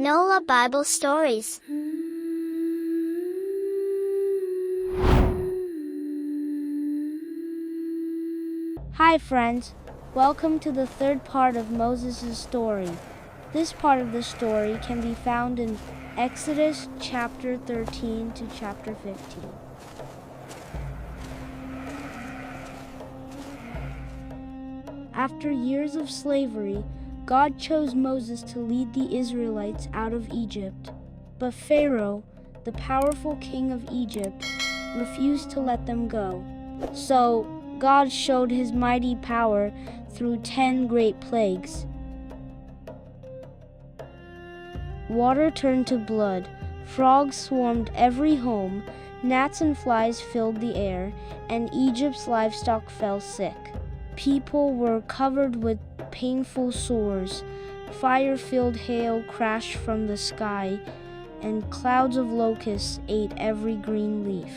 NOLA Bible Stories. Hi friends, welcome to the third part of Moses' story. This part of the story can be found in Exodus chapter 13 to chapter 15. After years of slavery, God chose Moses to lead the Israelites out of Egypt. But Pharaoh, the powerful king of Egypt, refused to let them go. So God showed his mighty power through 10 great plagues. Water turned to blood, frogs swarmed every home, gnats and flies filled the air, and Egypt's livestock fell sick. People were covered with painful sores. Fire-filled hail crashed from the sky, and clouds of locusts ate every green leaf.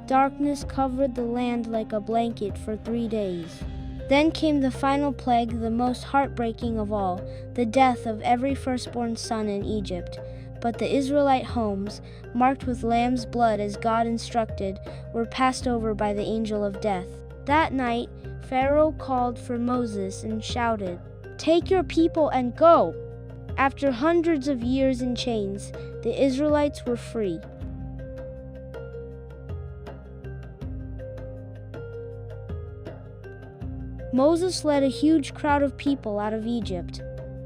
Darkness covered the land like a blanket for 3 days. Then came the final plague, the most heartbreaking of all, the death of every firstborn son in Egypt. But the Israelite homes, marked with lamb's blood as God instructed, were passed over by the angel of death. That night, Pharaoh called for Moses and shouted, "Take your people and go!" After hundreds of years in chains, the Israelites were free. Moses led a huge crowd of people out of Egypt.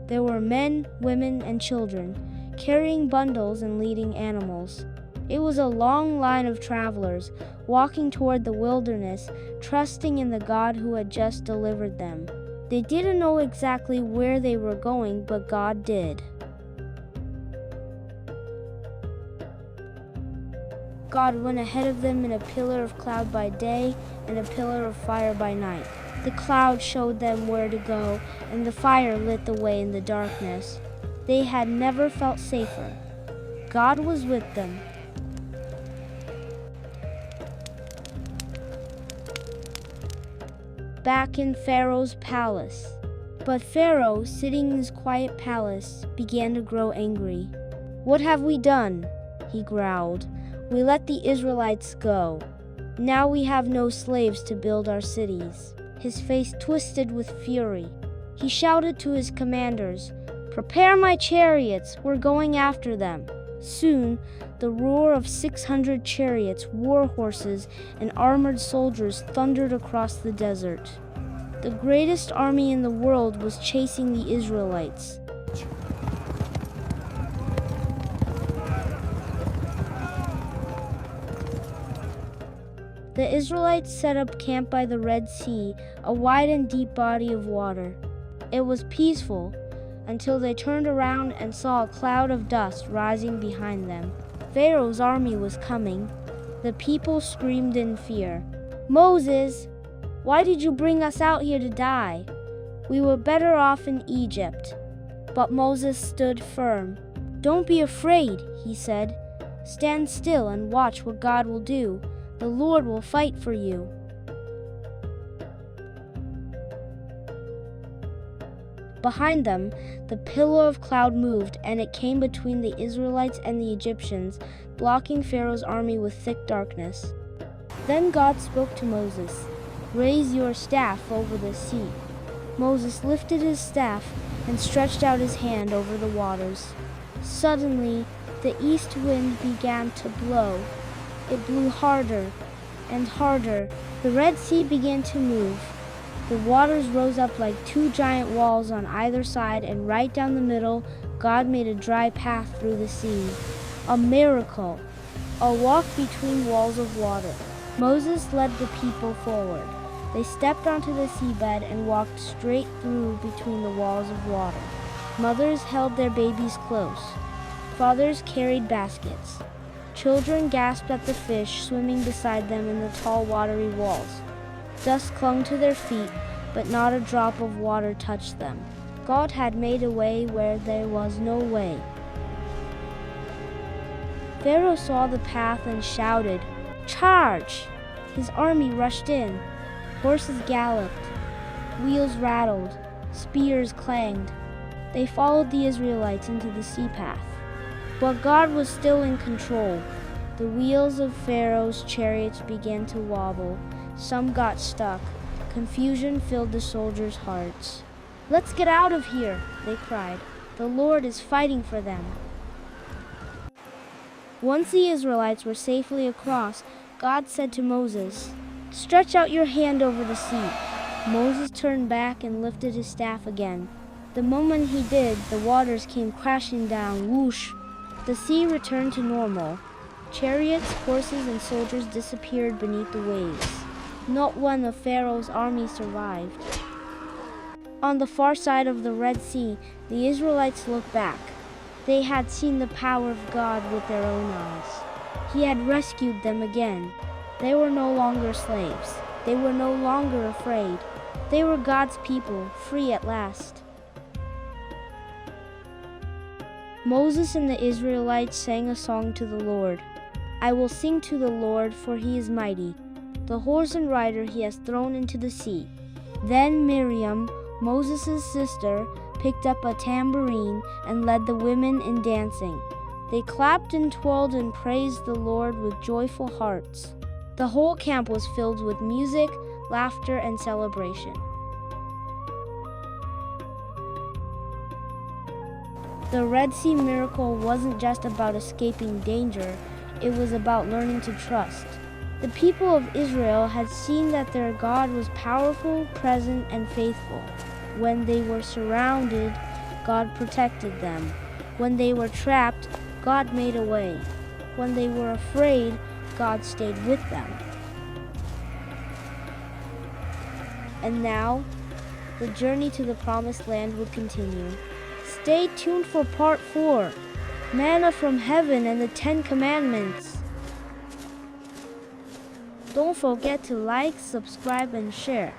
There were men, women, and children, carrying bundles and leading animals. It was a long line of travelers, walking toward the wilderness, trusting in the God who had just delivered them. They didn't know exactly where they were going, but God did. God went ahead of them in a pillar of cloud by day and a pillar of fire by night. The cloud showed them where to go, and the fire lit the way in the darkness. They had never felt safer. God was with them. Back in Pharaoh's palace. But Pharaoh, sitting in his quiet palace, began to grow angry. "What have we done?" he growled. "We let the Israelites go. Now we have no slaves to build our cities." His face twisted with fury. He shouted to his commanders, "Prepare my chariots, we're going after them." Soon, the roar of 600 chariots, war horses, and armored soldiers thundered across the desert. The greatest army in the world was chasing the Israelites. The Israelites set up camp by the Red Sea, a wide and deep body of water. It was peaceful until they turned around and saw a cloud of dust rising behind them. Pharaoh's army was coming. The people screamed in fear, "Moses, why did you bring us out here to die? We were better off in Egypt." But Moses stood firm. "Don't be afraid," he said. "Stand still and watch what God will do. The Lord will fight for you." Behind them, the pillar of cloud moved, and it came between the Israelites and the Egyptians, blocking Pharaoh's army with thick darkness. Then God spoke to Moses, "Raise your staff over the sea." Moses lifted his staff and stretched out his hand over the waters. Suddenly, the east wind began to blow. It blew harder and harder. The Red Sea began to move. The waters rose up like 2 giant walls on either side, and right down the middle, God made a dry path through the sea. A miracle, a walk between walls of water. Moses led the people forward. They stepped onto the seabed and walked straight through between the walls of water. Mothers held their babies close. Fathers carried baskets. Children gasped at the fish swimming beside them in the tall watery walls. Dust clung to their feet, but not a drop of water touched them. God had made a way where there was no way. Pharaoh saw the path and shouted, "Charge!" His army rushed in. Horses galloped. Wheels rattled. Spears clanged. They followed the Israelites into the sea path. But God was still in control. The wheels of Pharaoh's chariots began to wobble. Some got stuck. Confusion filled the soldiers' hearts. "Let's get out of here," they cried. "The Lord is fighting for them." Once the Israelites were safely across, God said to Moses, "Stretch out your hand over the sea." Moses turned back and lifted his staff again. The moment he did, the waters came crashing down. Whoosh! The sea returned to normal. Chariots, horses, and soldiers disappeared beneath the waves. Not one of Pharaoh's army survived. On the far side of the Red Sea, the Israelites looked back. They had seen the power of God with their own eyes. He had rescued them again. They were no longer slaves. They were no longer afraid. They were God's people, free at last. Moses and the Israelites sang a song to the Lord. "I will sing to the Lord, for he is mighty. The horse and rider he has thrown into the sea." Then Miriam, Moses' sister, picked up a tambourine and led the women in dancing. They clapped and twirled and praised the Lord with joyful hearts. The whole camp was filled with music, laughter, and celebration. The Red Sea miracle wasn't just about escaping danger, it was about learning to trust. The people of Israel had seen that their God was powerful, present, and faithful. When they were surrounded, God protected them. When they were trapped, God made a way. When they were afraid, God stayed with them. And now, the journey to the Promised Land would continue. Stay tuned for Part 4, Manna from Heaven and the 10 Commandments. Don't forget to like, subscribe, and share.